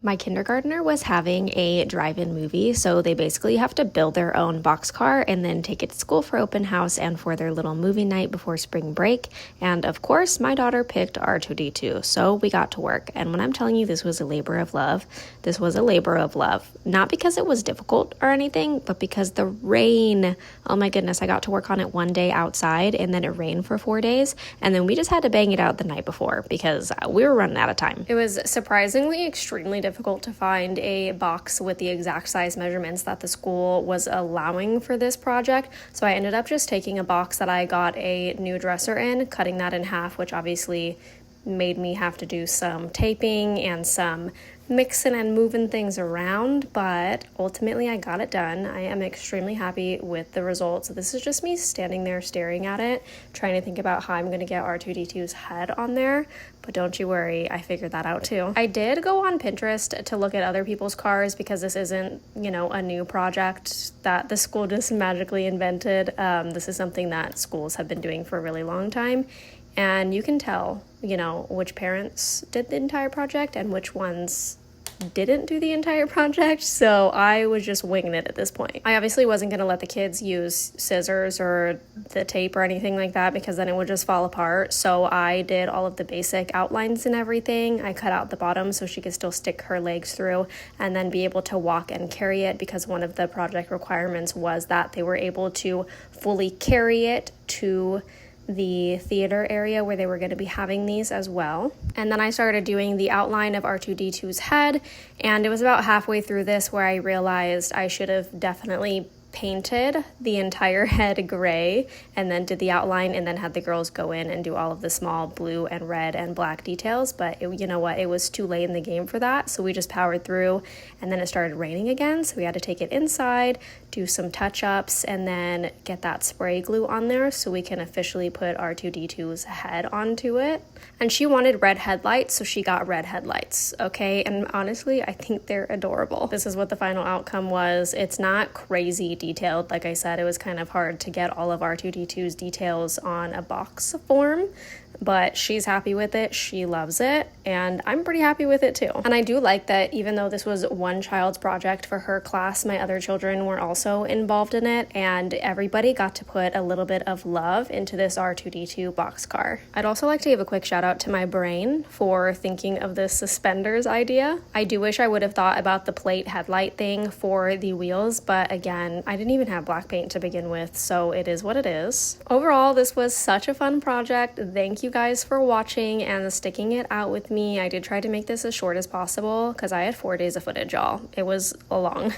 My kindergartner was having a drive-in movie, so they basically have to build their own boxcar and then take it to school for open house and for their little movie night before spring break. And of course, my daughter picked R2D2, so we got to work. And when I'm telling you this was a labor of love, this was a labor of love. Not because it was difficult or anything, but because the rain, oh my goodness, I got to work on it one day outside and then it rained for 4 days. And then we just had to bang it out the night before because we were running out of time. It was surprisingly extremely difficult to find a box with the exact size measurements that the school was allowing for this project. So I ended up just taking a box that I got a new dresser in, cutting that in half, which obviously made me have to do some taping and some mixing and moving things around, but ultimately I got it done. I am extremely happy with the results. This is just me standing there staring at it, trying to think about how I'm going to get R2D2's head on there, but don't you worry, I figured that out too. I did go on Pinterest to look at other people's cars because this isn't, a new project that the school just magically invented. This is something that schools have been doing for a really long time. And you can tell, which parents did the entire project and which ones didn't do the entire project. So I was just winging it at this point. I obviously wasn't going to let the kids use scissors or the tape or anything like that because then it would just fall apart. So I did all of the basic outlines and everything. I cut out the bottom so she could still stick her legs through and then be able to walk and carry it, because one of the project requirements was that they were able to fully carry it to the theater area where they were going to be having these as well. And then I started doing the outline of R2D2's head, and it was about halfway through this where I realized I should have definitely painted the entire head gray and then did the outline and then had the girls go in and do all of the small blue and red and black details. But it was too late in the game for that, so we just powered through, and then it started raining again, so we had to take it inside, do some touch-ups, and then get that spray glue on there so we can officially put R2D2's head onto it. And she wanted red headlights, so she got red headlights, okay? And honestly, I think they're adorable. This is what the final outcome was. It's not crazy detailed. Like I said, it was kind of hard to get all of R2D2's details on a box form, but she's happy with it. She loves it, and I'm pretty happy with it too. And I do like that even though this was one child's project for her class, my other children were also involved in it, and everybody got to put a little bit of love into this R2D2 boxcar. I'd also like to give a quick shout out to my brain for thinking of this suspenders idea. I do wish I would have thought about the plate headlight thing for the wheels, but again, I didn't even have black paint to begin with, so it is what it is. Overall, this was such a fun project. Thank you guys for watching and sticking it out with me. I did try to make this as short as possible because I had 4 days of footage, y'all. It was long.